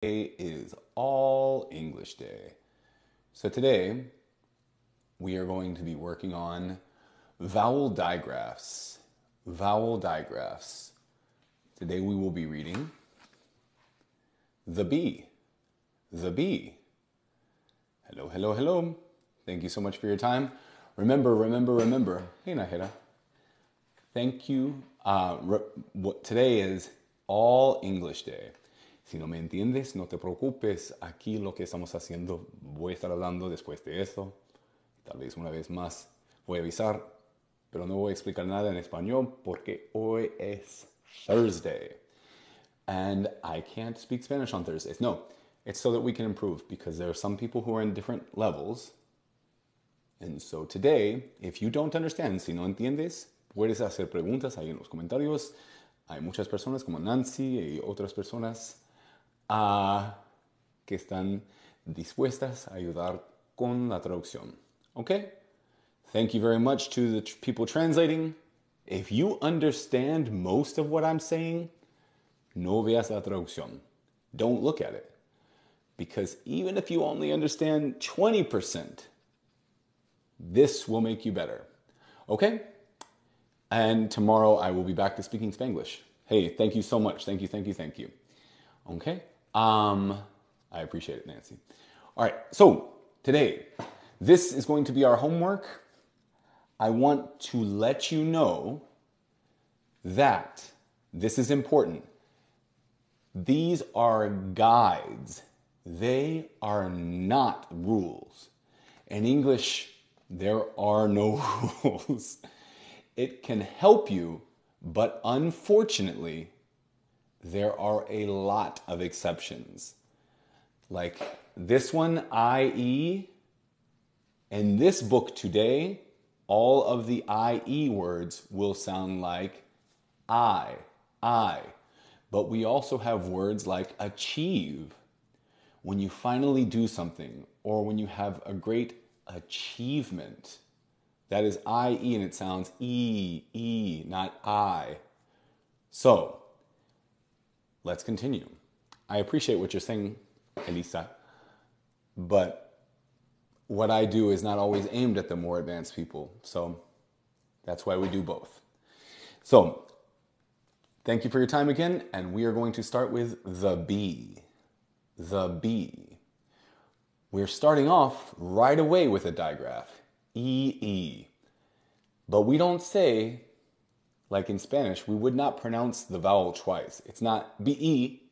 Today is All English Day. So today we are going to be working on vowel digraphs. Vowel digraphs. Today we will be reading the B. The B. Hello, hello, hello. Thank you so much for your time. Remember. Hey, Nahira. Thank you. Today is All English Day. Si no me entiendes, no te preocupes. Aquí lo que estamos haciendo, voy a estar hablando después de eso. Tal vez una vez más voy a avisar, pero no voy a explicar nada en español porque hoy es Thursday. And I can't speak Spanish on Thursdays. No, it's so that we can improve because there are some people who are in different levels. And so today, if you don't understand, si no entiendes, puedes hacer preguntas ahí en los comentarios. Hay muchas personas como Nancy y otras personas que están dispuestas a ayudar con la traducción. Okay? Thank you very much to the people translating. If you understand most of what I'm saying, no veas la traducción. Don't look at it. Because even if you only understand 20%, this will make you better. Okay? And tomorrow I will be back to speaking Spanglish. Hey, thank you so much. Thank you. Okay? I appreciate it, Nancy. All right, so today, this is going to be our homework. I want to let you know that this is important. These are guides. They are not rules. In English, there are no rules. It can help you, but unfortunately, there are a lot of exceptions. Like this one, IE, in this book today, all of the IE words will sound like I. But we also have words like achieve. When you finally do something, or when you have a great achievement, that is IE and it sounds E, not I. So, let's continue. I appreciate what you're saying, Elisa, but what I do is not always aimed at the more advanced people. So that's why we do both. So thank you for your time again, and we are going to start with the B. The B. We're starting off right away with a digraph, E. But we don't say, like in Spanish, we would not pronounce the vowel twice. It's not B-E.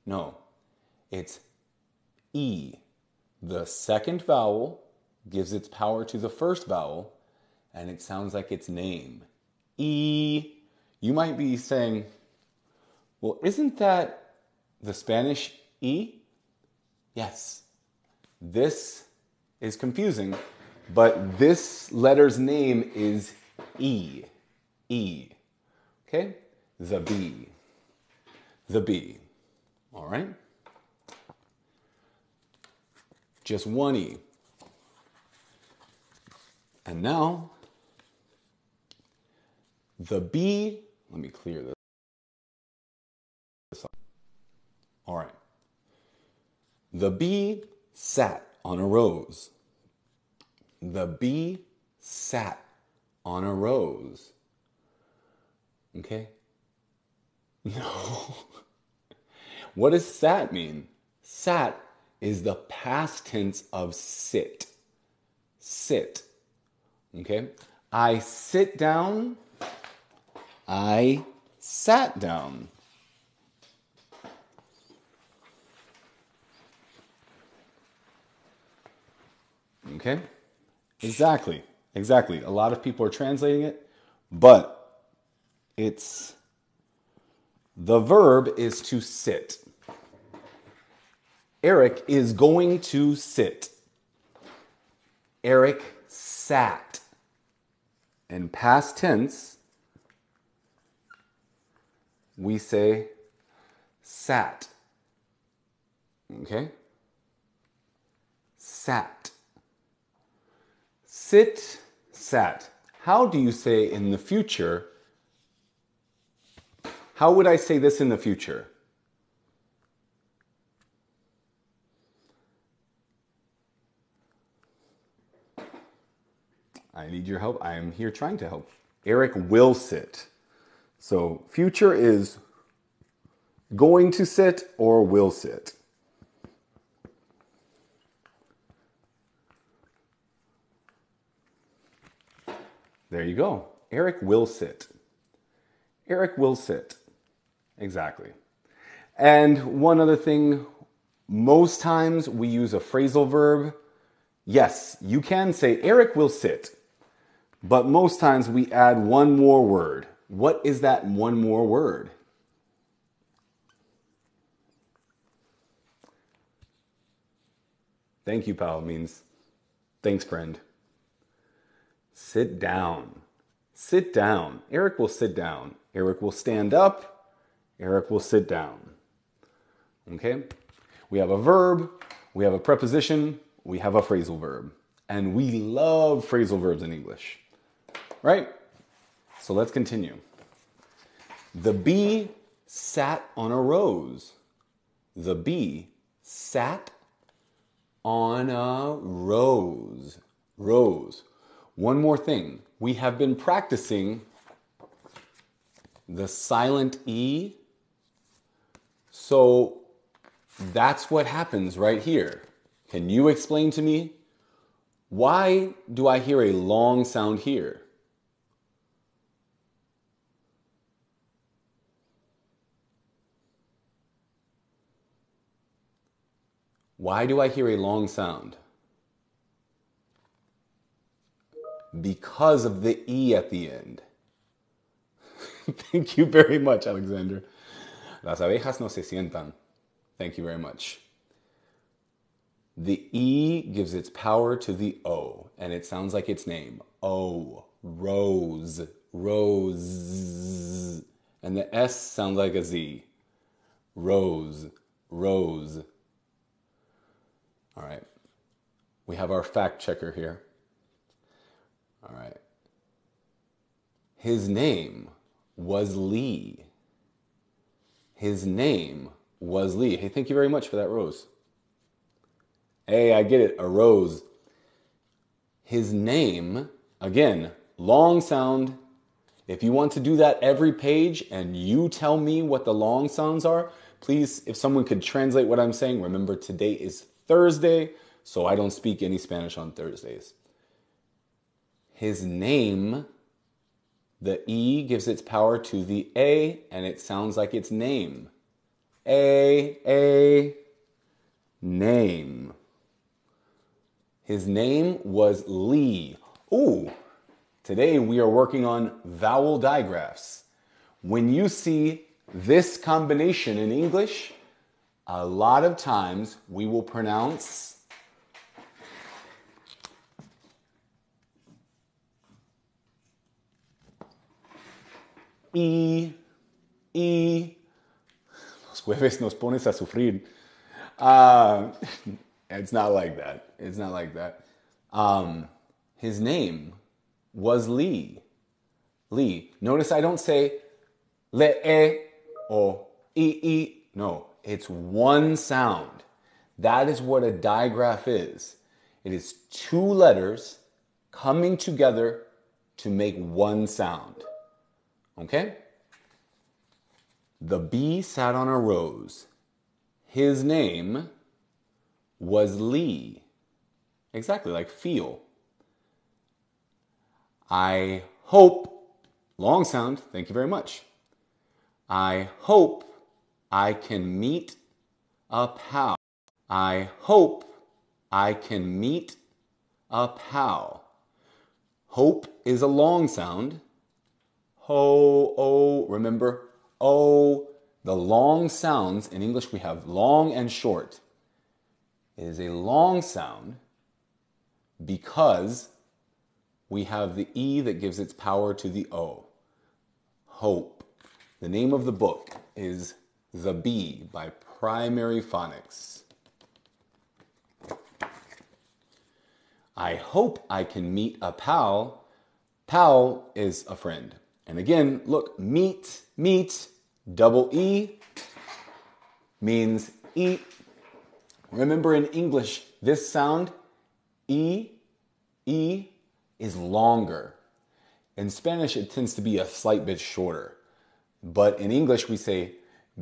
No, it's E. The second vowel gives its power to the first vowel, and it sounds like its name. E. You might be saying, well, isn't that the Spanish E? Yes. This is confusing, but this letter's name is E. E. Okay? The B. The B. All right? Just one E. And now, the B, let me clear this up. All right. The bee sat on a rose. The bee sat on a rose. Okay? No. What does sat mean? Sat is the past tense of sit. Sit. Okay? I sit down. I sat down. Okay? Exactly. A lot of people are translating it, but the verb is to sit. Eric is going to sit. Eric sat. In past tense, we say sat. Okay? Sat. Sit, sat. How do you say in the future? How would I say this in the future? I need your help. I am here trying to help. Eric will sit. So future is going to sit or will sit. There you go. Eric will sit. Eric will sit. Exactly. And one other thing, most times we use a phrasal verb. Yes, you can say Eric will sit, but most times we add one more word. What is that one more word? Thank you, pal, means thanks, friend. Sit down. Sit down. Eric will sit down. Eric will stand up. Eric will sit down. Okay? We have a verb, we have a preposition, we have a phrasal verb. And we love phrasal verbs in English. Right? So let's continue. The bee sat on a rose. The bee sat on a rose. Rose. One more thing. We have been practicing the silent E. So that's what happens right here. Can you explain to me why do I hear a long sound here? Why do I hear a long sound? Because of the E at the end. Thank you very much, Alexander. Las abejas no se sientan. Thank you very much. The E gives its power to the O, and it sounds like its name. O, rose, rose. And the S sounds like a Z. Rose, rose. All right. We have our fact checker here. All right. His name was Lee. His name was Lee. Hey, thank you very much for that rose. Hey, I get it, a rose. His name, again, long sound. If you want to do that every page and you tell me what the long sounds are, please, if someone could translate what I'm saying, remember today is Thursday, so I don't speak any Spanish on Thursdays. His name, the E gives its power to the A, and it sounds like its name. A, name. His name was Lee. Ooh, today we are working on vowel digraphs. When you see this combination in English, a lot of times we will pronounce E, E. Los jueves nos pones a sufrir. It's not like that. It's not like that. His name was Lee. Lee. Notice I don't say le or e. No, it's one sound. That is what a digraph is. It is two letters coming together to make one sound. Okay? The bee sat on a rose. His name was Lee. Exactly, like feel. I hope, long sound, thank you very much. I hope I can meet a pal. I hope I can meet a pal. Hope is a long sound. Ho, o, remember, o. The long sounds, in English we have long and short. It is a long sound because we have the E that gives its power to the O. Hope. The name of the book is The Bee by Primary Phonics. I hope I can meet a pal. Pal is a friend. And again, look, meet, double E means eat. Remember in English, this sound, E, is longer. In Spanish, it tends to be a slight bit shorter. But in English, we say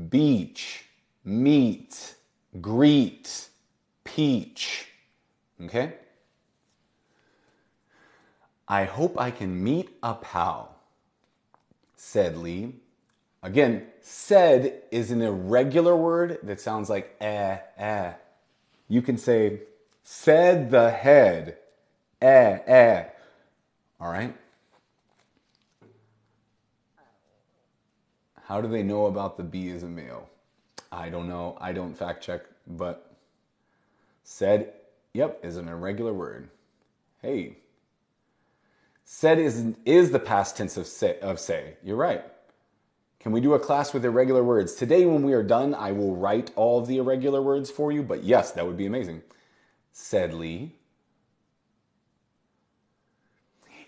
beach, meet, greet, peach. Okay? I hope I can meet a pal, said Lee. Again, said is an irregular word that sounds like eh. You can say, said the head, eh. All right? How do they know about the B as a male? I don't know. I don't fact check, but said, yep, is an irregular word. Hey. Said is the past tense of say. You're right. Can we do a class with irregular words? Today when we are done, I will write all of the irregular words for you, but yes, that would be amazing. Said Lee.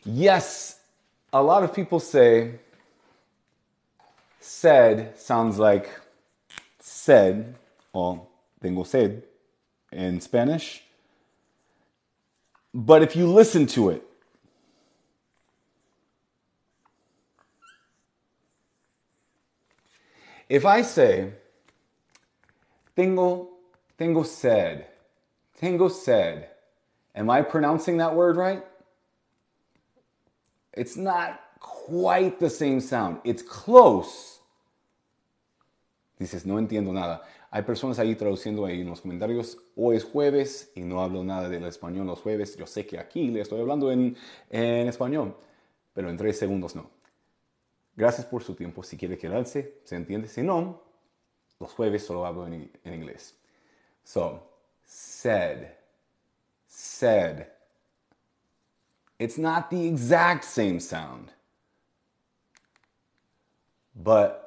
Yes, a lot of people say said sounds like said, or tengo sed in Spanish. But if you listen to it, if I say, tengo sed, am I pronouncing that word right? It's not quite the same sound. It's close. Dices, no entiendo nada. Hay personas ahí traduciendo ahí en los comentarios, hoy es jueves y no hablo nada del español los jueves. Yo sé que aquí le estoy hablando en español, pero en 3 segundos no. Gracias por su tiempo. Si quiere quedarse, se entiende. Si no, los jueves solo hablo en inglés. So, said. It's not the exact same sound. But,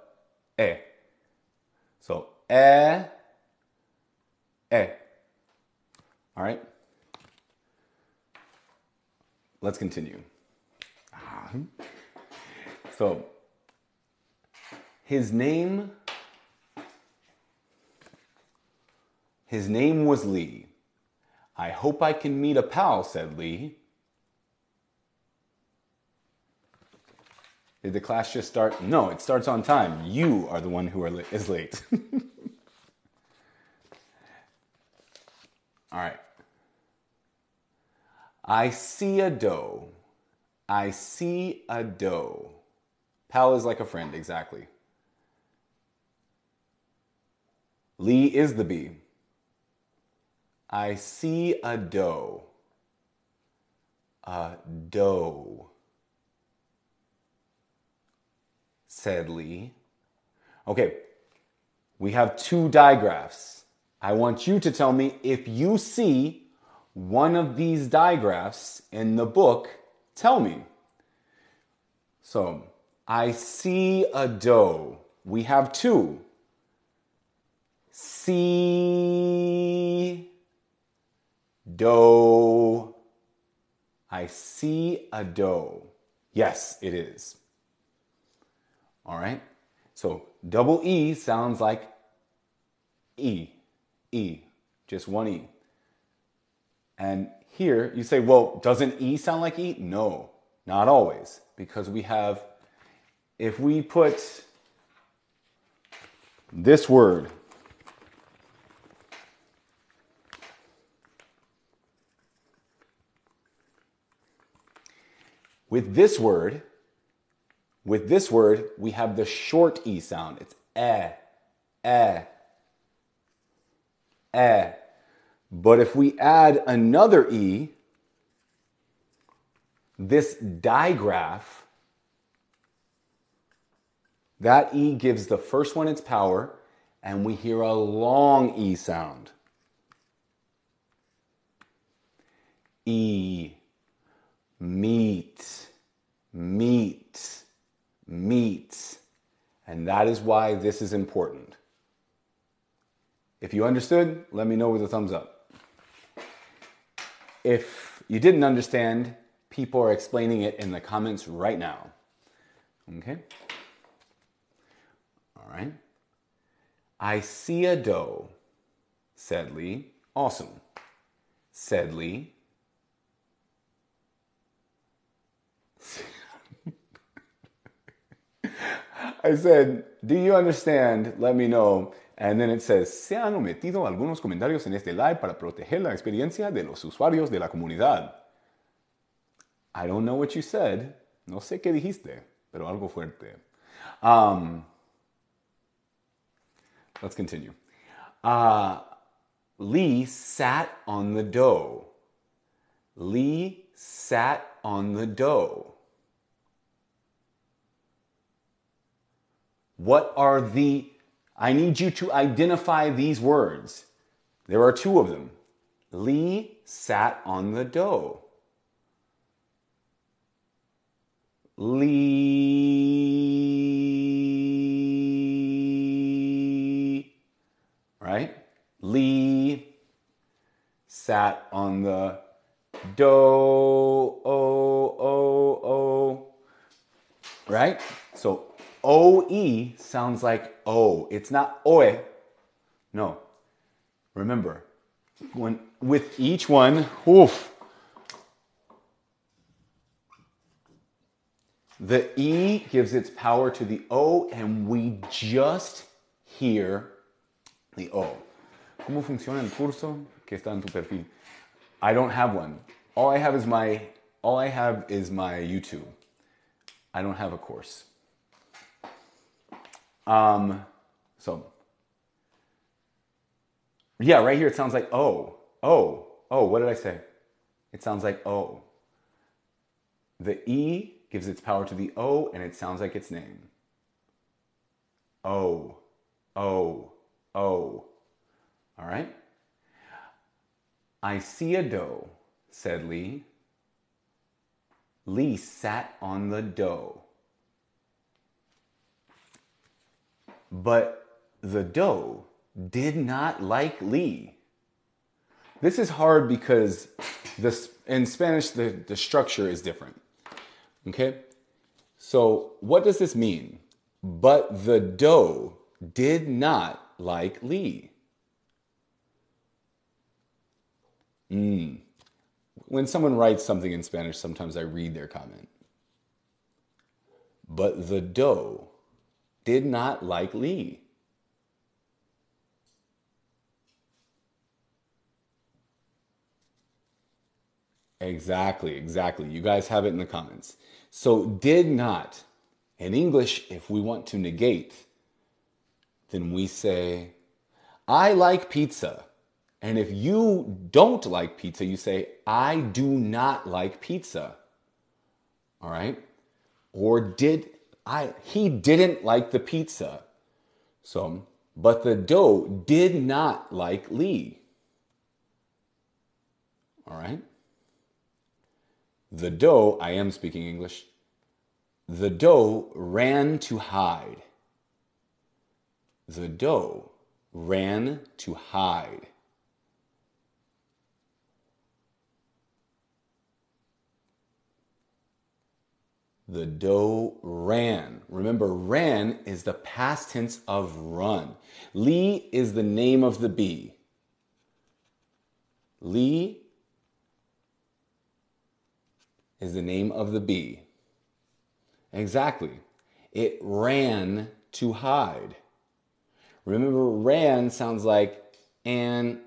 So, All right? Let's continue. So, his name was Lee. I hope I can meet a pal, said Lee. Did the class just start? No, it starts on time. You are the one who is late. All right. I see a doe. Pal is like a friend, exactly. Lee is the bee. I see a doe. A doe, said Lee. Okay, we have 2 digraphs. I want you to tell me if you see one of these digraphs in the book. Tell me. So, I see a doe. We have 2. See, doe. I see a doe. Yes, it is. All right. So double E sounds like E, just one E. And here you say, well, doesn't E sound like E? No, not always. Because we have, if we put this word with this word, we have the short E sound. It's But if we add another E, this digraph, that E gives the first one its power, and we hear a long E sound. E, meet. And that is why this is important. If you understood, let me know with a thumbs up. If you didn't understand, people are explaining it in the comments right now. Okay? All right. I see a doe, said Lee. Awesome, said Lee. I said, do you understand? Let me know. And then it says, se han omitido algunos comentarios en este live para proteger la experiencia de los usuarios de la comunidad. I don't know what you said. No sé qué dijiste, pero algo fuerte. Let's continue. Lee sat on the dough. Lee sat on the dough. What are the... I need you to identify these words. There are two of them. Lee sat on the dough. Lee, right? Lee sat on the dough, right? So O-E sounds like O. It's not oe. No. Remember, when with each one, the E gives its power to the O, and we just hear the O. ¿Cómo funciona el curso que está en tu perfil? I don't have one. All I have is my YouTube. I don't have a course. So yeah, right here it sounds like O. O. O. What did I say? It sounds like O. The E gives its power to the O, and it sounds like its name. O. O. O. All right? I see a dough, said Lee. Lee sat on the dough. But the dough did not like Lee. This is hard because in Spanish, the structure is different. Okay? So what does this mean? But the dough did not like Lee. When someone writes something in Spanish, sometimes I read their comment. But the dough did not like Lee. Exactly. You guys have it in the comments. So did not. In English, if we want to negate, then we say, I like pizza. And if you don't like pizza, you say, I do not like pizza. All right? Or he didn't like the pizza. So, but the dough did not like Lee. All right? The dough, I am speaking English. The dough ran to hide. The dough ran to hide. The dough ran. Remember, ran is the past tense of run. Lee is the name of the bee. Lee is the name of the bee. Exactly. It ran to hide. Remember, ran sounds like an.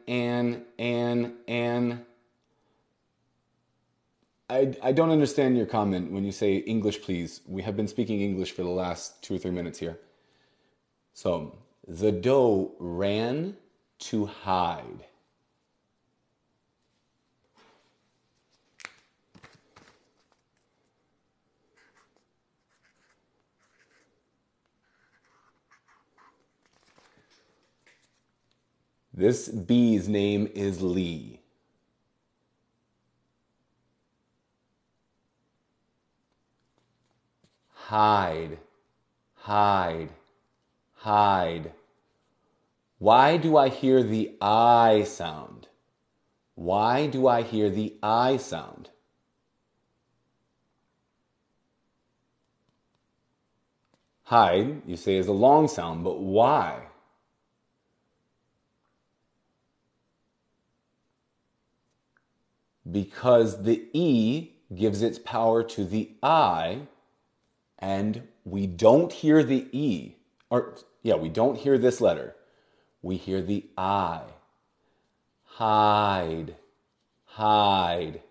I don't understand your comment when you say English, please. We have been speaking English for the last 2 or 3 minutes here. So, the dough ran to hide. This bee's name is Lee. Hide, hide, hide. Why do I hear the I sound? Why do I hear the I sound? Hide, you say, is a long sound, but why? Because the E gives its power to the I, and we don't hear the E. We don't hear this letter. We hear the I. Hide, hide,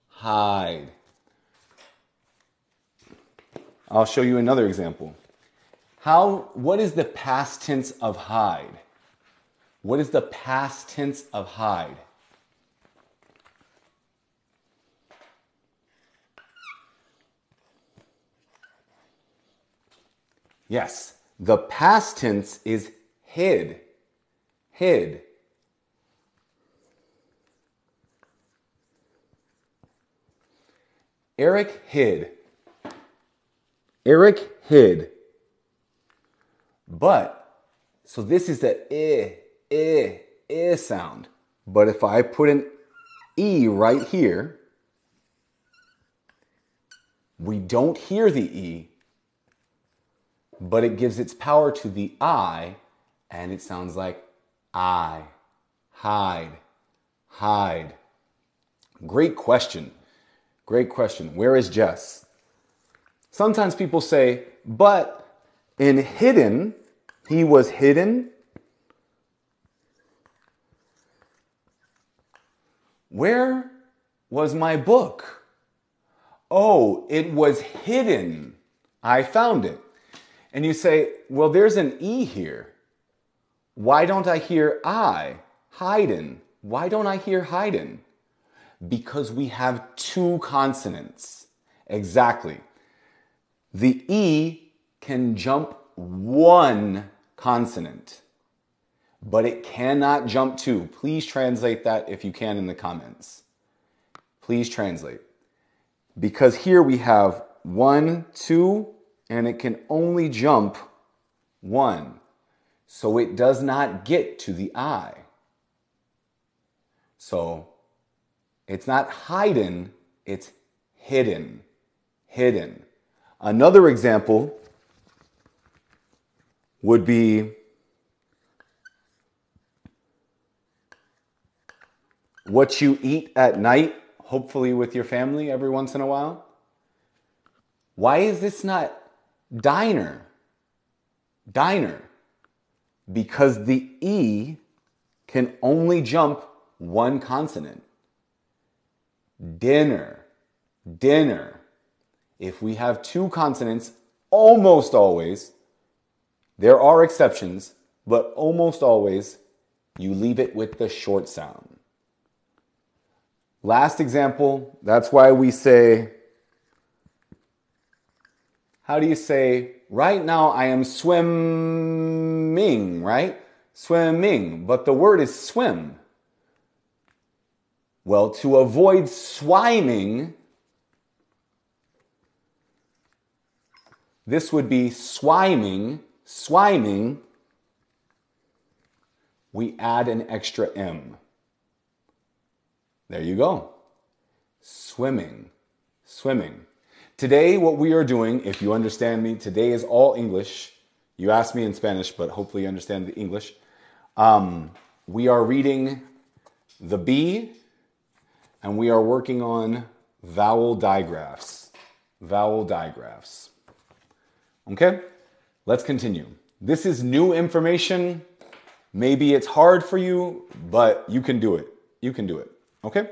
hide. I'll show you another example. What is the past tense of hide? What is the past tense of hide? Yes, the past tense is hid. Hid. Eric hid. Eric hid. But, so this is the sound. But if I put an E right here, we don't hear the E, but it gives its power to the I, and it sounds like I. Hide. Hide. Great question. Great question. Where is Jess? Sometimes people say, but in hidden, he was hidden. Where was my book? Oh, it was hidden. I found it. And you say, well, there's an E here. Why don't I hear I? Hidden. Why don't I hear hidden? Because we have two consonants. Exactly. The E can jump one consonant, but it cannot jump two. Please translate that if you can in the comments. Please translate. Because here we have 1, 2, and it can only jump 1. So it does not get to the I. So it's not hidden, it's hidden. Hidden. Another example would be what you eat at night, hopefully with your family every once in a while. Why is this not diner? Diner. Because the E can only jump one consonant. Dinner. Dinner. If we have two consonants, almost always, there are exceptions, but almost always, you leave it with the short sound. Last example, that's why we say, how do you say, right now I am swimming, right? Swimming, but the word is swim. Well, to avoid swiming, this would be swiming. Swiming, we add an extra M. There you go. Swimming. Swimming. Today, what we are doing, if you understand me, today is all English. You asked me in Spanish, but hopefully you understand the English. We are reading the B, and we are working on vowel digraphs. Vowel digraphs. Okay? Let's continue. This is new information. Maybe it's hard for you, but you can do it. You can do it. Okay?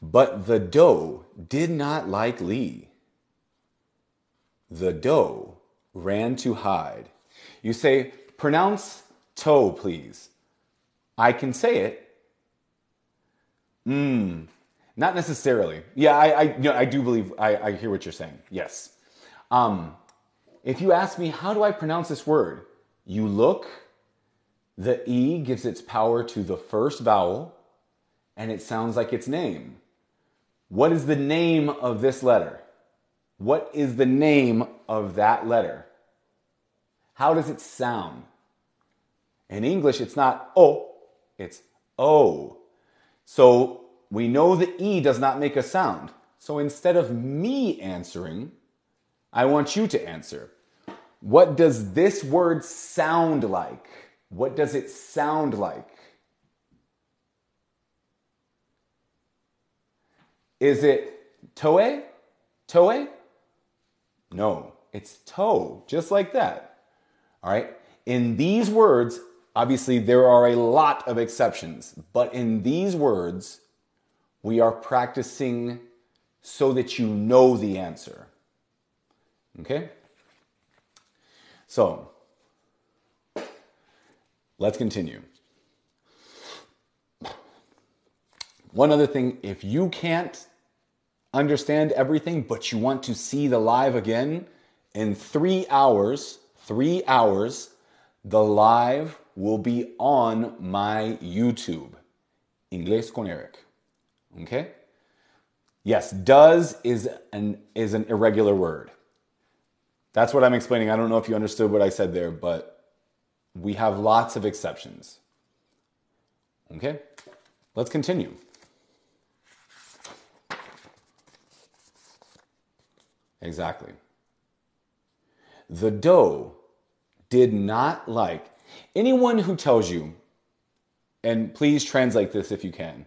But the doe did not like Lee. The doe ran to hide. You say, pronounce toe, please. I can say it. Not necessarily. Yeah, I do believe, I hear what you're saying. Yes. If you ask me, how do I pronounce this word? You look, the E gives its power to the first vowel, and it sounds like its name. What is the name of this letter? What is the name of that letter? How does it sound? In English, it's not O, it's O. So we know the E does not make a sound. So instead of me answering, I want you to answer. What does this word sound like? What does it sound like? Is it toe? Toe? No, it's toe, just like that. All right. In these words, obviously there are a lot of exceptions, but in these words, we are practicing so that you know the answer. Okay? So, let's continue. One other thing, if you can't understand everything, but you want to see the live again, in 3 hours, the live will be on my YouTube, Inglés con Eric. Okay? Yes, does is an irregular word. That's what I'm explaining. I don't know if you understood what I said there, but we have lots of exceptions. Okay? Let's continue. Exactly. The dough did not like. Anyone who tells you, and please translate this if you can,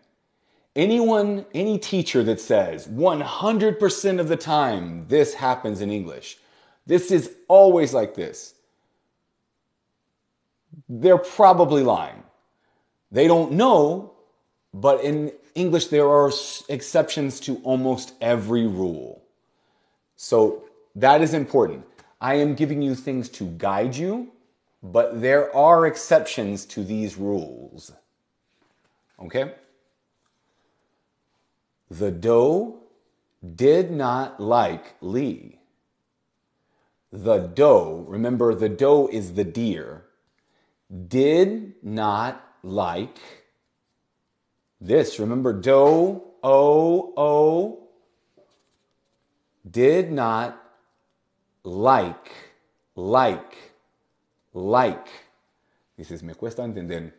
any teacher that says 100% of the time this happens in English, this is always like this, they're probably lying. They don't know, but in English there are exceptions to almost every rule. So that is important. I am giving you things to guide you, but there are exceptions to these rules. Okay? The doe did not like Lee. The doe, remember the doe is the deer, did not like this. Remember doe, o, did not like. Dices, me cuesta entender.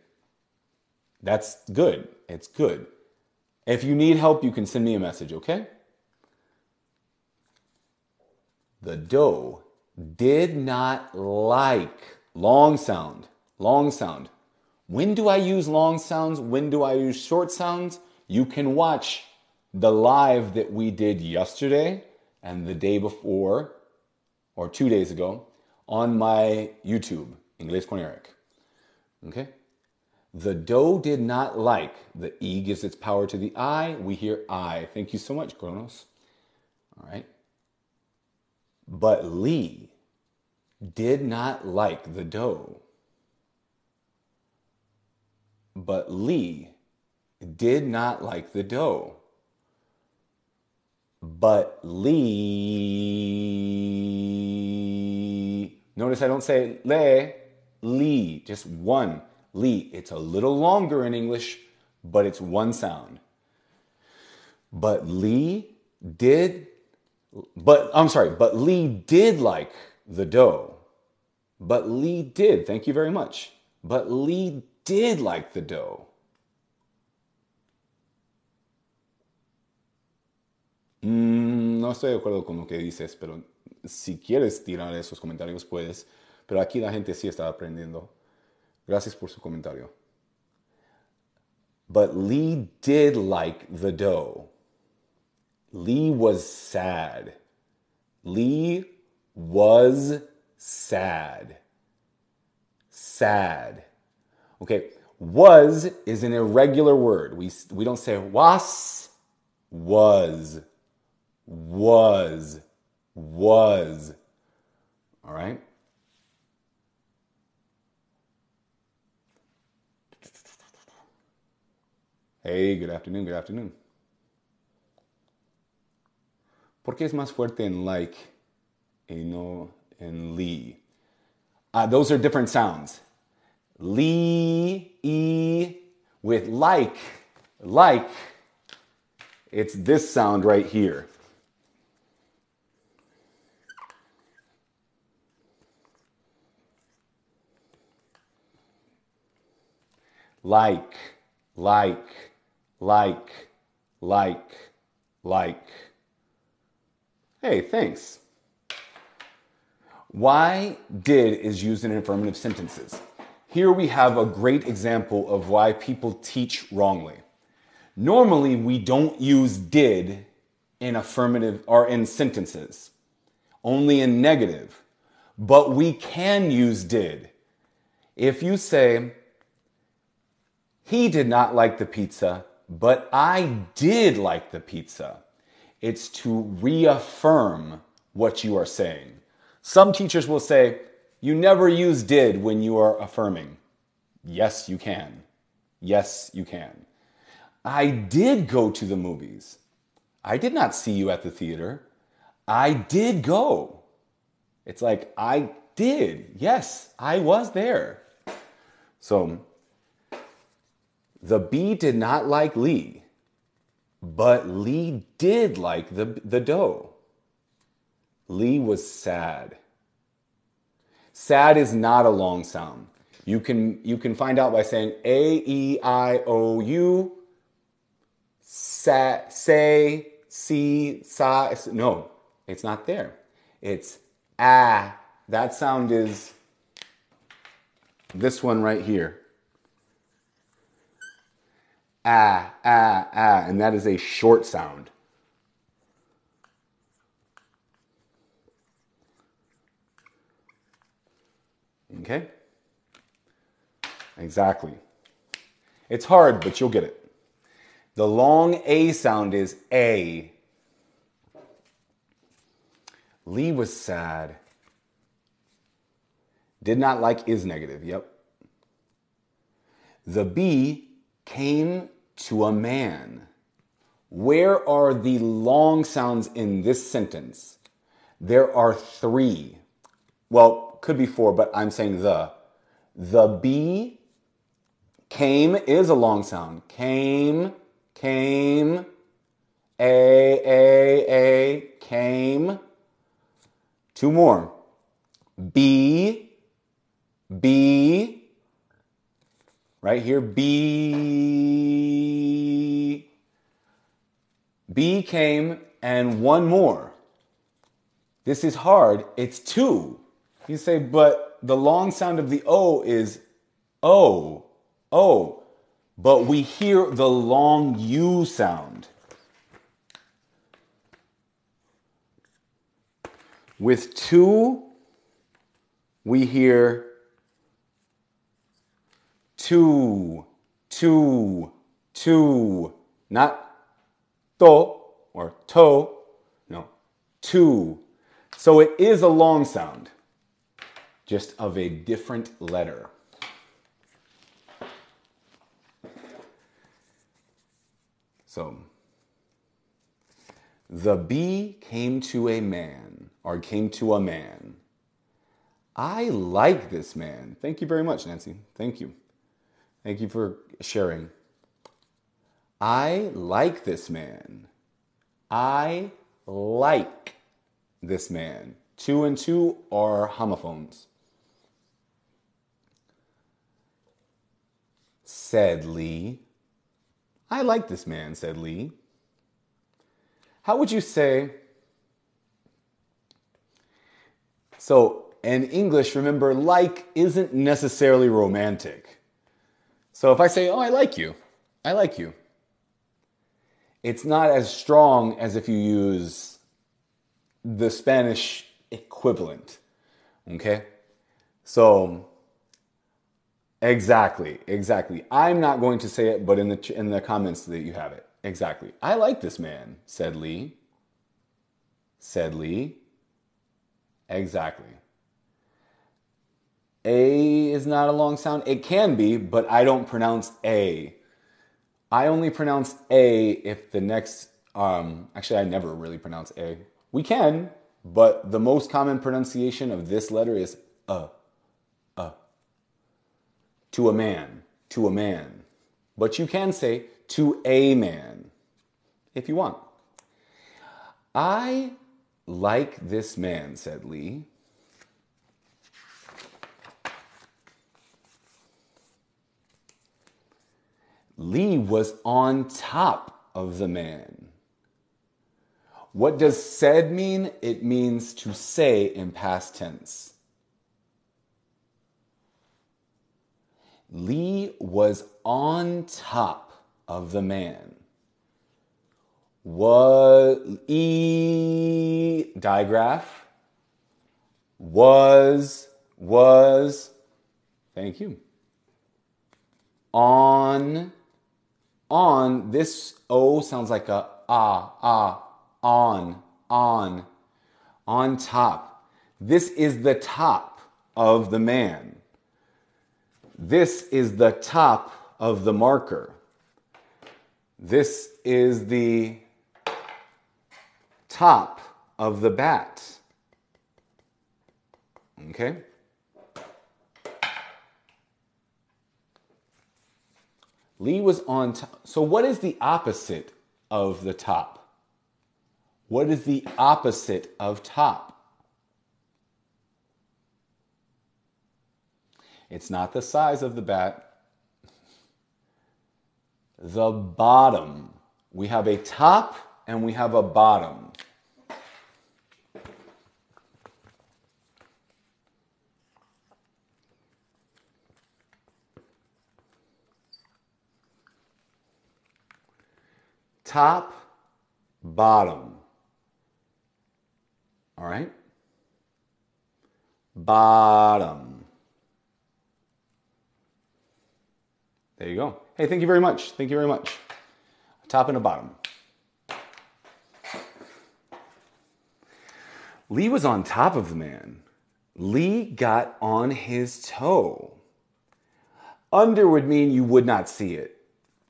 That's good. It's good. If you need help, you can send me a message, okay? The doe did not like. Long sound. When do I use long sounds? When do I use short sounds? You can watch the live that we did yesterday and the day before, or 2 days ago, on my YouTube, Inglés con Eric. Okay? The doe did not like. The E gives its power to the I. We hear I. Thank you so much, Kronos. All right? But Lee did not like the doe. But Lee did not like the doe. But Lee. Notice I don't say le, Lee, just one. Lee. It's a little longer in English, but it's one sound. But Lee did like the doe. But Lee did. Thank you very much. But Lee did like the doe. No estoy de acuerdo con lo que dices, pero si quieres tirar esos comentarios puedes. Pero aquí la gente sí está aprendiendo. Gracias por su comentario. But Lee did like the doe. Lee was sad. Lee was sad. Sad. Okay, was is an irregular word. We don't say was. Was. All right? Hey, good afternoon. ¿Por qué es más fuerte en like y no en Lee? Those are different sounds. Lee, E, with like, it's this sound right here. Like. Hey, thanks. Why did is used in affirmative sentences. Here we have a great example of why people teach wrongly. Normally, we don't use did in affirmative or in sentences. only in negative. But we can use did. If you say, he did not like the pizza, but I did like the pizza, it's to reaffirm what you are saying. Some teachers will say, you never use did when you are affirming. Yes, you can. Yes, you can. I did go to the movies. I did not see you at the theater. I did go. It's like, I did. Yes, I was there. So, the bee did not like Lee, but Lee did like the dough. Lee was sad. Sad is not a long sound. You can find out by saying A-E-I-O-U, say, see, sa. No, it's not there. It's ah. That sound is this one right here. Ah, ah, ah. And that is a short sound. Okay? Exactly. It's hard, but you'll get it. The long A sound is A. Lee was sad. Did not like is negative. Yep. The bee came to a man. Where are the long sounds in this sentence? There are 3. Well, could be 4, but I'm saying the. The bee came is a long sound. Came, a, came. 2 more. Bee, right here, bee came, and 1 more. This is hard. It's 2. You say, but the long sound of the O is O, O. But we hear the long U sound. With 2, we hear two, not to or to, no, 2. So it is a long sound, just of a different letter. So, the bee came to a man, or came to a man. I like this man. Thank you very much, Nancy. Thank you. Thank you for sharing. I like this man. I like this man. 2 and 2 are homophones. Said Lee. I like this man, said Lee. How would you say? So, in English, remember, like isn't necessarily romantic. So if I say, oh, I like you. I like you. It's not as strong as if you use the Spanish equivalent. Okay? So, exactly. I'm not going to say it, but in the comments that you have it. Exactly. I like this man, said Lee. Said Lee. Exactly. A is not a long sound. It can be, but I don't pronounce A. I only pronounce A if the next, actually I never really pronounce A. We can, but the most common pronunciation of this letter is a. To a man, to a man. But you can say to a man if you want. I like this man, said Lee. Lee was on top of the man. What does said mean? It means to say in past tense. Lee was on top of the man. Was digraph. was, thank you. On, this O sounds like a on top. This is the top of the man. This is the top of the marker. This is the top of the bat. Okay? Lee was on top. So what is the opposite of the top? What is the opposite of top? It's not the size of the bat. The bottom. We have a top and we have a bottom. Top, bottom. All right? Bottom. There you go. Hey, thank you very much. Thank you very much. A top and a bottom. Lee was on top of the man. Lee got on his toe. Under would mean you would not see it.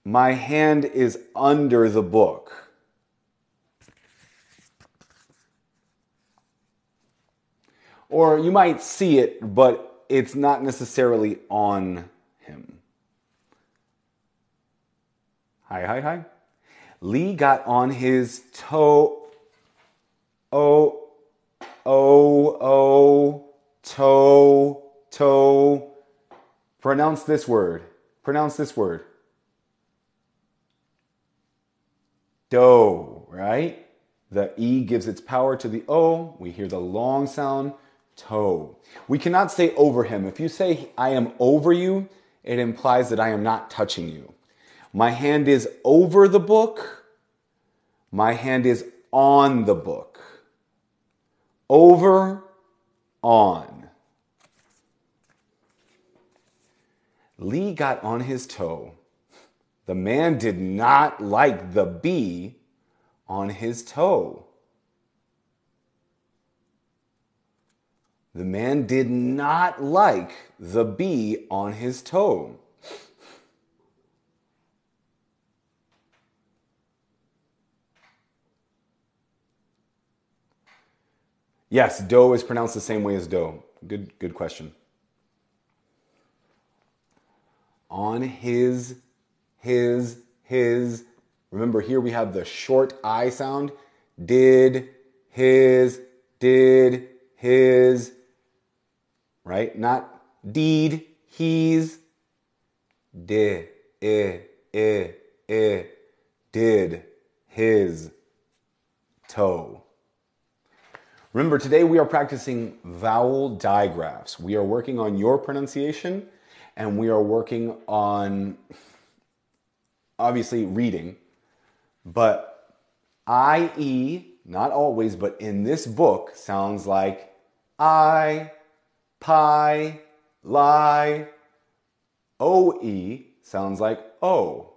My hand is under the book. Or you might see it, but it's not necessarily on him. Hi. Lee got on his toe. Toe. Pronounce this word. Dough, right? The E gives its power to the O. We hear the long sound, toe. We cannot say over him. If you say, I am over you, it implies that I am not touching you. My hand is over the book. My hand is on the book. Over, on. Lee got on his toe. The man did not like the bee on his toe. The man did not like the bee on his toe. Yes, dough is pronounced the same way as dough. Good question. On his. Remember here we have the short I sound. Did, his, right? Not deed, he's. Did, his, toe. Remember, today we are practicing vowel digraphs. We are working on your pronunciation and we are working on obviously reading, but IE, not always, but in this book sounds like I, pie, lie. OE sounds like O.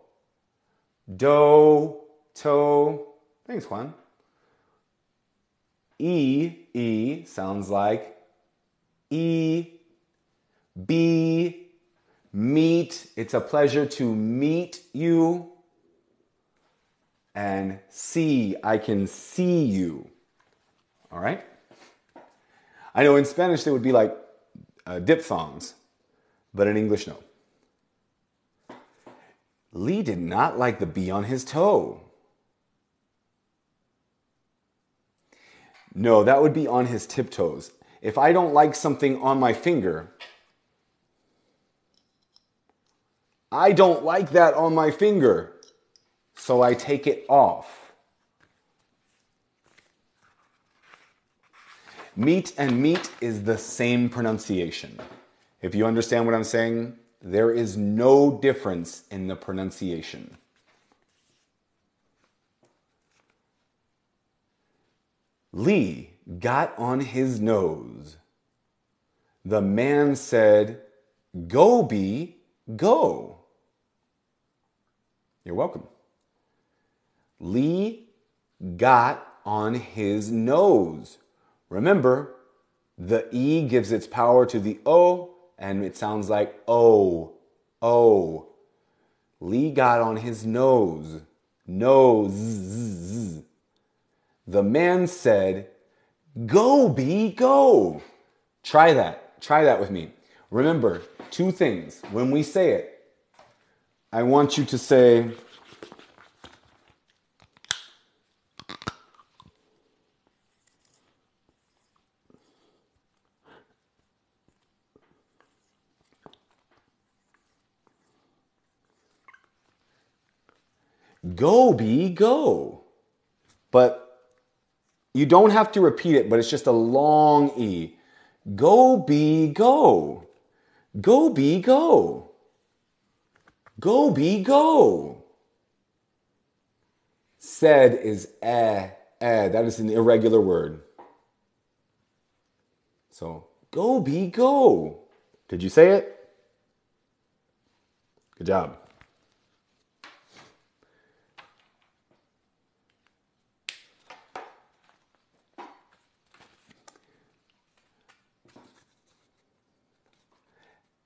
Do, toe. Thanks, Juan. E sounds like E. B, meet. It's a pleasure to meet you. And see, I can see you. All right? I know in Spanish they would be like diphthongs, but in English, no. Lee did not like the bee on his toe. No, that would be on his tiptoes. If I don't like something on my finger, I don't like that on my finger, so I take it off. Meet and meat is the same pronunciation. If you understand what I'm saying, there is no difference in the pronunciation. Lee got on his nose. The man said, "Go be, go." You're welcome. Lee got on his nose. Remember, the E gives its power to the O, and it sounds like O, O. Lee got on his nose. Nose. The man said, "Go, B, go." Try that. Try that with me. Remember, two things. When we say it, I want you to say, "Go, B, go." But you don't have to repeat it, but it's just a long E. Go, B, go. Go, B, go. Go, B, go. Said is eh. That is an irregular word. So, go, B, go. Did you say it? Good job.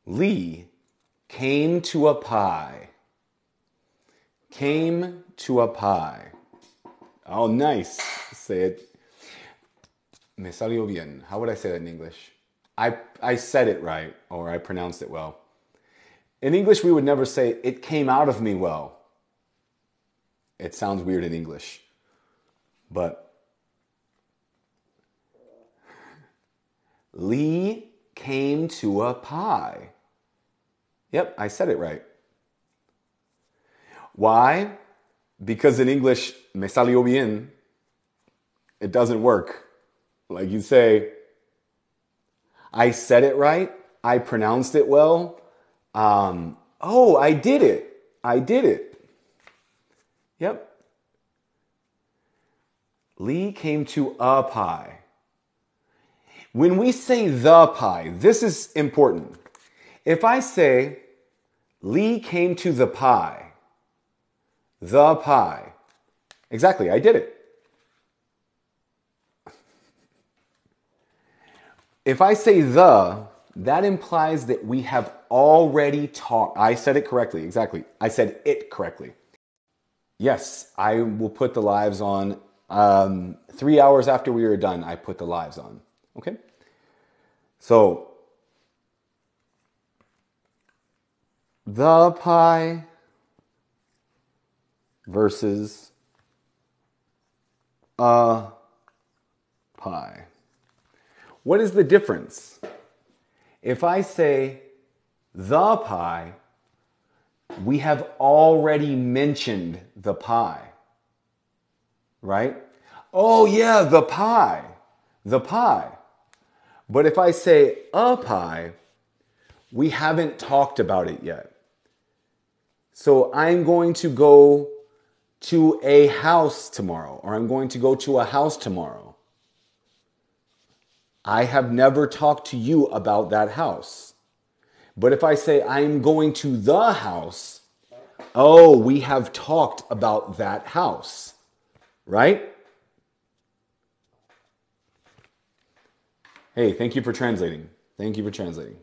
Lee came to a pie. Came to a pie. Oh, nice. Say it. Me salió bien. How would I say that in English? I said it right, or I pronounced it well. In English, we would never say, "It came out of me well." It sounds weird in English. But Lee came to a pie. Yep, I said it right. Why? Because in English, me salió bien, it doesn't work. Like you say, I said it right, I pronounced it well. Oh, I did it. I did it. Yep. Lee came to a pie. When we say the pie, this is important. If I say, Lee came to the pie, exactly, I did it. If I say the, that implies that we have already talked. I said it correctly, exactly. I said it correctly. Yes, I will put the lives on. 3 hours after we were done, I put the lives on. Okay? So, the pie versus a pie. What is the difference? If I say the pie, we have already mentioned the pie, right? Oh yeah, the pie, the pie. But if I say a pie, we haven't talked about it yet. So I'm going to go to a house tomorrow, or I'm going to go to a house tomorrow. I have never talked to you about that house. But if I say I'm going to the house, oh, we have talked about that house, right? Hey, thank you for translating. Thank you for translating.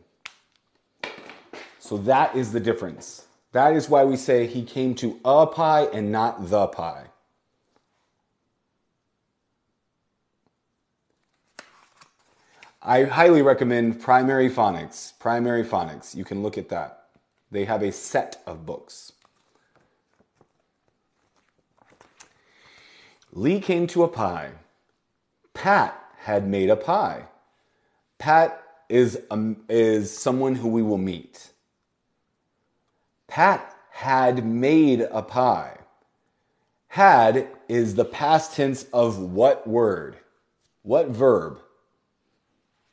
So that is the difference. That is why we say he came to a pie and not the pie. I highly recommend Primary Phonics. Primary Phonics. You can look at that. They have a set of books. Lee came to a pie. Pat had made a pie. Pat is someone who we will meet. Pat had made a pie. Had is the past tense of what word? What verb?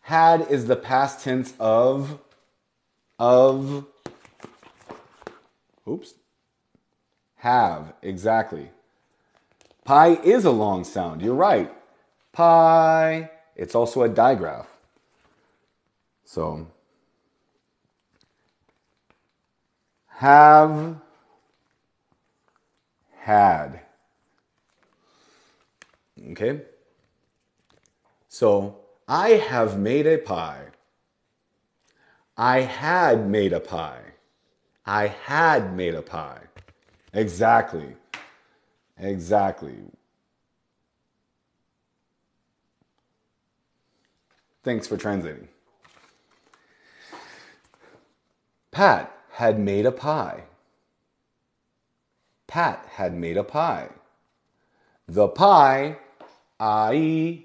Had is the past tense of have, exactly. Pie is a long sound, you're right. Pie, it's also a digraph. So, have, had. Okay? So, I have made a pie. I had made a pie. I had made a pie. Exactly. Exactly. Thanks for translating. Pat had made a pie. Pat had made a pie. The pie, I.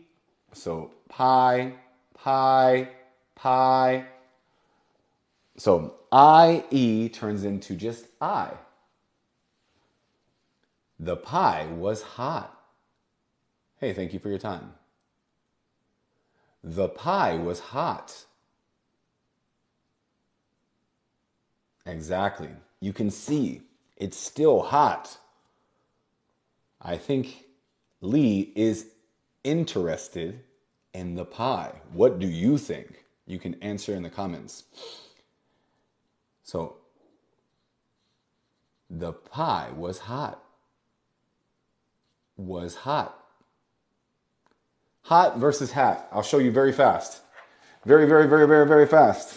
So pie, pie, pie. So I-E turns into just I. The pie was hot. Hey, thank you for your time. The pie was hot. Exactly. You can see it's still hot. I think Lee is interested in the pie. What do you think? You can answer in the comments. So, the pie was hot. Was hot. Hot versus hat. I'll show you very fast. Very, very, very, very, very fast.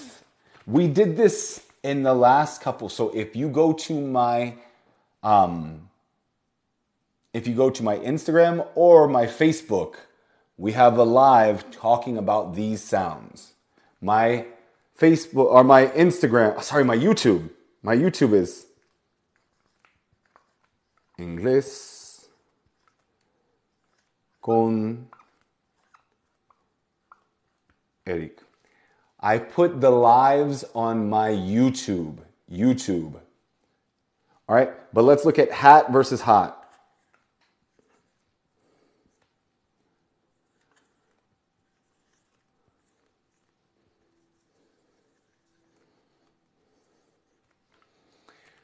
We did this in the last couple. So if you go to my Instagram or my Facebook, we have a live talking about these sounds. My Facebook or my Instagram, sorry, my YouTube. My YouTube is Inglés con Eric. I put the lives on my YouTube. YouTube. All right, but let's look at hat versus hot.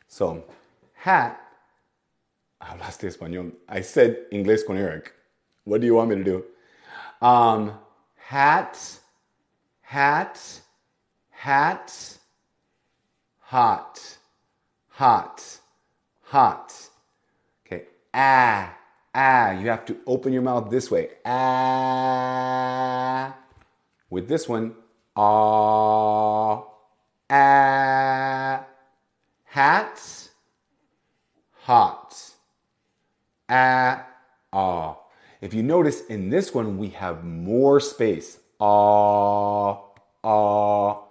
So, hat, hablaste español. I said inglés con Eric. What do you want me to do? Hat, hat, hat, hot, hot, hot. Okay, ah, ah. You have to open your mouth this way. Ah. With this one, ah, ah. Hat, hot, ah, ah. If you notice in this one, we have more space. Ah, ah.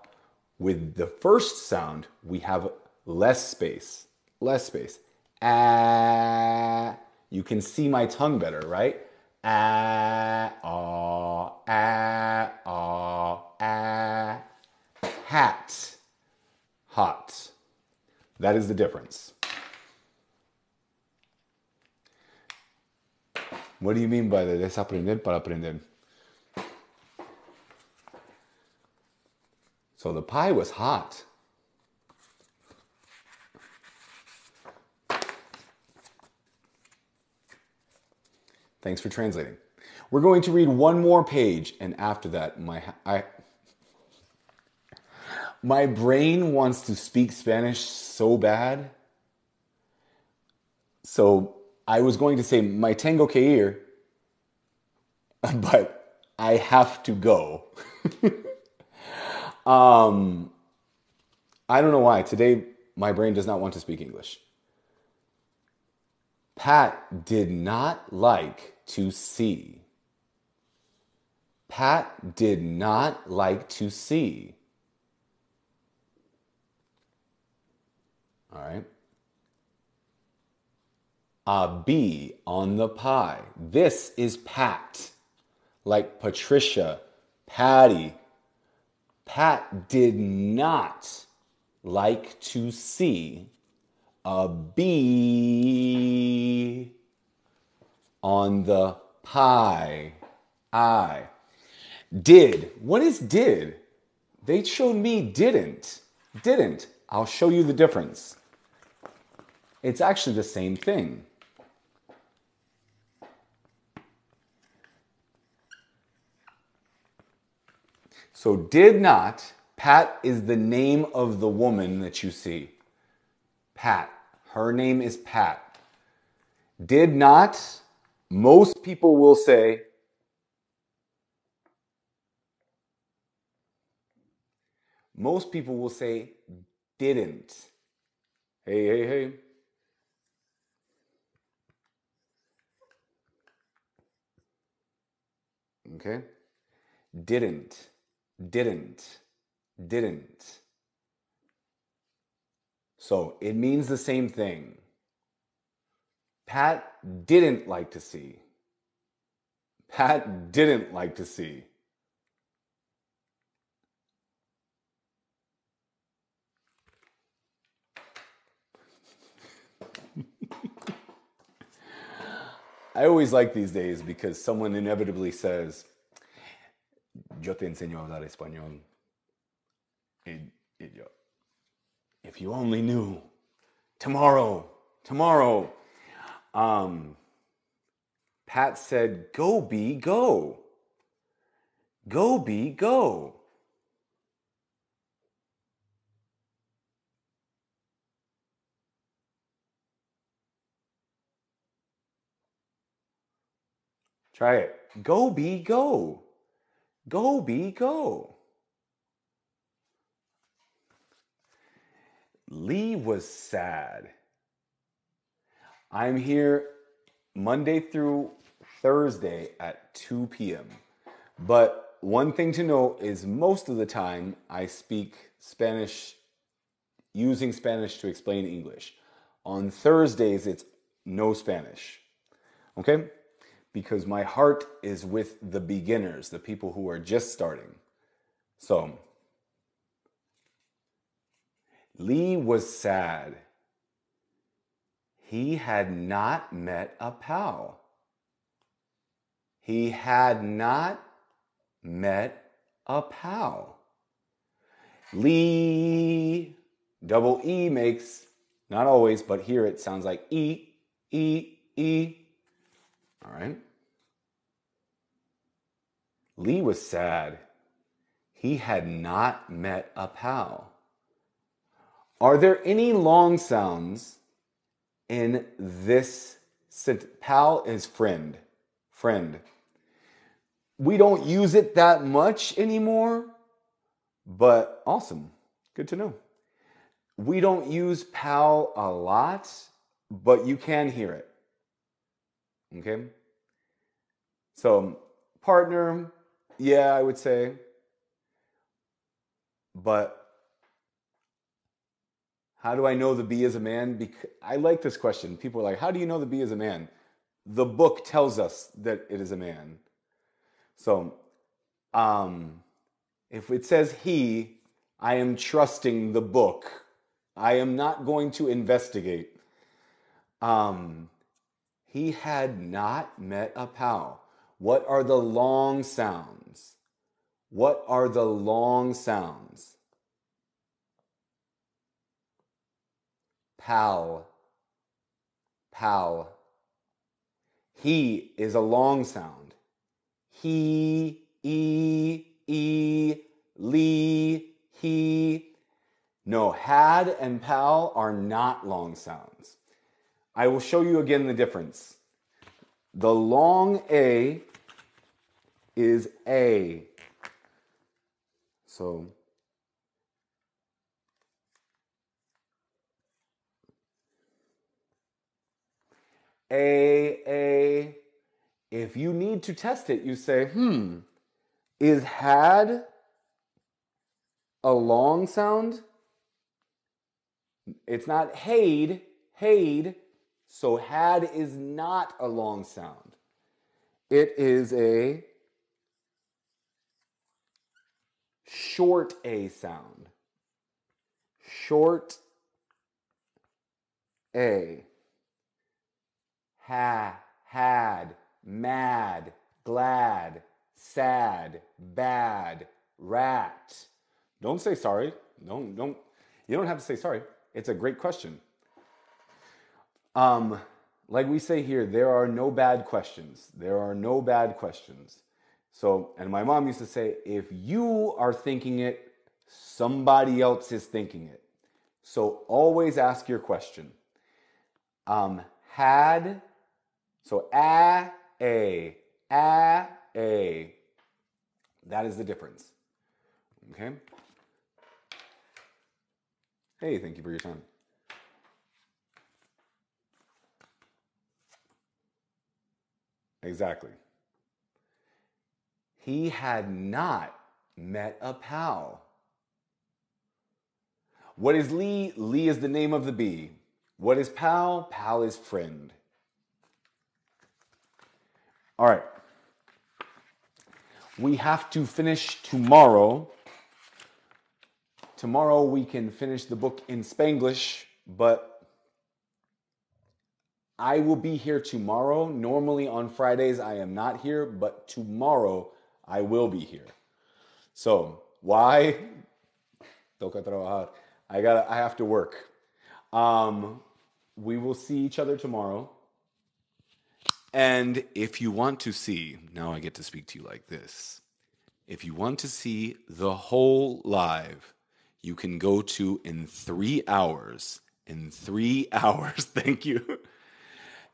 With the first sound, we have less space. Less space. Ah. You can see my tongue better, right? Ah, ah, ah, ah, ah. Hat, hot. That is the difference. What do you mean by the desaprender para aprender? So the pie was hot. Thanks for translating. We're going to read one more page, and after that, my brain wants to speak Spanish so bad. So I was going to say, my tengo que ir, but I have to go. I don't know why. Today, my brain does not want to speak English. Pat did not like to see. Pat did not like to see. All right. A bee on the pie. This is Pat. Like Patricia, Patty. Pat did not like to see a bee on the pie. I. Did. What is did? They showed me didn't. Didn't. I'll show you the difference. It's actually the same thing. So did not Pat is the name of the woman that you see. Pat. Her name is Pat. Did not. Most people will say, didn't. Hey, hey, hey. Okay? Didn't. So it means the same thing. Pat didn't like to see. Pat didn't like to see. I always like these days because someone inevitably says, yo te enseño a hablar español. Y yo, if you only knew. Tomorrow. Pat said, go, B, go. Go, B, go. Try it. Go, B, go. Go, B, go. Lee was sad. I'm here Monday through Thursday at 2 p.m. But one thing to know is most of the time I speak Spanish using Spanish to explain English. On Thursdays, it's no Spanish. Okay? Because my heart is with the beginners, the people who are just starting. So, Lee was sad. He had not met a pal. He had not met a pal. Lee, double E makes, not always, but here it sounds like E, E, E. All right. Lee was sad. He had not met a pal. Are there any long sounds in this sentence? Pal is friend. Friend. We don't use it that much anymore, but awesome. Good to know. We don't use pal a lot, but you can hear it. Okay? So, partner, yeah, I would say. But how do I know the bee is a man? Because I like this question. People are like, how do you know the bee is a man? The book tells us that it is a man. So, if it says he, I am trusting the book. I am not going to investigate. He had not met a pal. What are the long sounds? What are the long sounds? Pal. Pal. He is a long sound. He, lee, he. No, had and pal are not long sounds. I will show you again the difference. The long A is A. So, A. If you need to test it, you say, is had a long sound? It's not had, so had is not a long sound. It is a short A sound. Short A. Had, mad, glad, sad, bad, rat. Don't say sorry. You don't have to say sorry. It's a great question. Like we say here, there are no bad questions. There are no bad questions. So, and my mom used to say, if you are thinking it, Somebody else is thinking it. So always ask your question. Had, so a. That is the difference. Okay? Hey, thank you for your time. Exactly. He had not met a pal. What is Lee? Lee is the name of the bee. What is pal? Pal is friend. All right. We have to finish tomorrow. Tomorrow we can finish the book in Spanglish, but I will be here tomorrow. Normally on Fridays I am not here, but tomorrow I will be here. So, why? Toca trabajar. I have to work. We will see each other tomorrow. And if you want to see, now I get to speak to you like this. If you want to see the whole live, you can go to in 3 hours. In 3 hours, thank you.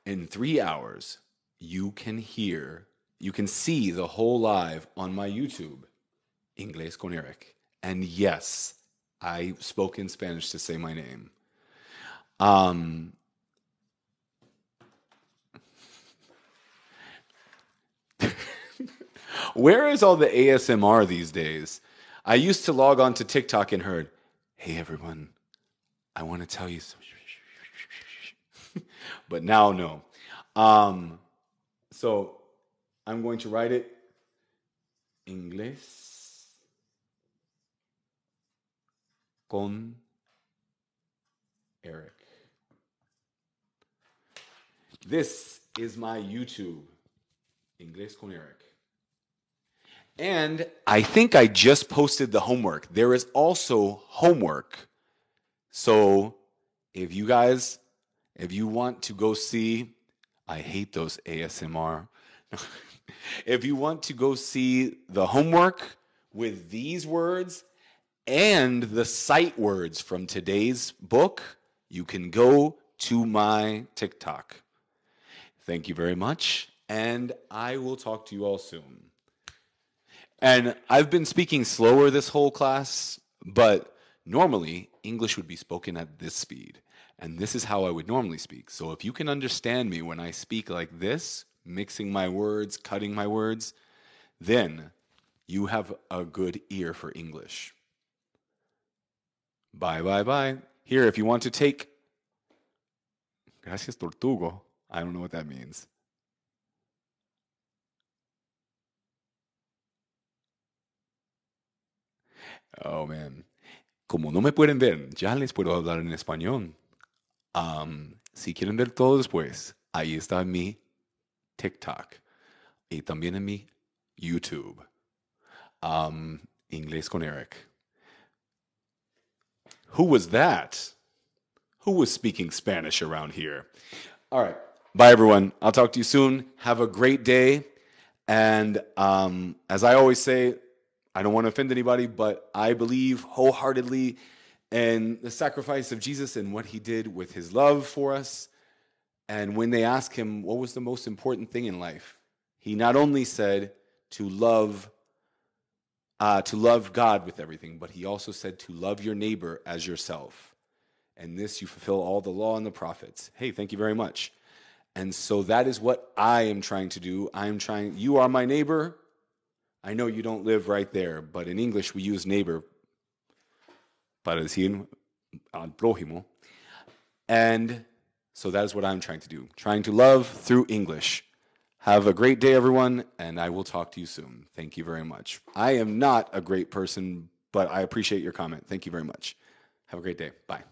In 3 hours, you can see the whole live on my YouTube, Inglés con Eric. And yes, I spoke in Spanish to say my name. Where is all the ASMR these days? I used to log on to TikTok and heard, hey everyone, I want to tell you some. But now, no. So I'm going to write it Inglés con Eric. This is my YouTube, Inglés con Eric. And I think I just posted the homework. There is also homework. So if you want to go see, I hate those ASMR. If you want to go see the homework with these words and the sight words from today's book, you can go to my TikTok. Thank you very much, and I will talk to you all soon. And I've been speaking slower this whole class, but normally English would be spoken at this speed. And this is how I would normally speak. So if you can understand me when I speak like this, mixing my words, cutting my words, then you have a good ear for English. Bye, bye, bye. Here, if you want to take... Gracias, Tortugo. I don't know what that means. Oh, man. Como no me pueden ver, ya les puedo hablar en español. Si quieren ver todo después, ahí está mi TikTok y también en mi YouTube. Inglés con Eric. Who was that? Who was speaking Spanish around here? All right. Bye, everyone. I'll talk to you soon. Have a great day. And as I always say, I don't want to offend anybody, but I believe wholeheartedly in the sacrifice of Jesus and what he did with his love for us. And when they ask him what was the most important thing in life, he not only said to love God with everything, but he also said to love your neighbor as yourself. And this you fulfill all the law and the prophets. Hey, thank you very much. And so that is what I am trying to do. You are my neighbor. I know you don't live right there, but in English we use neighbor para decir al prójimo. And so that is what I'm trying to do, trying to love through English. Have a great day, everyone, and I will talk to you soon. Thank you very much. I am not a great person, but I appreciate your comment. Thank you very much. Have a great day. Bye.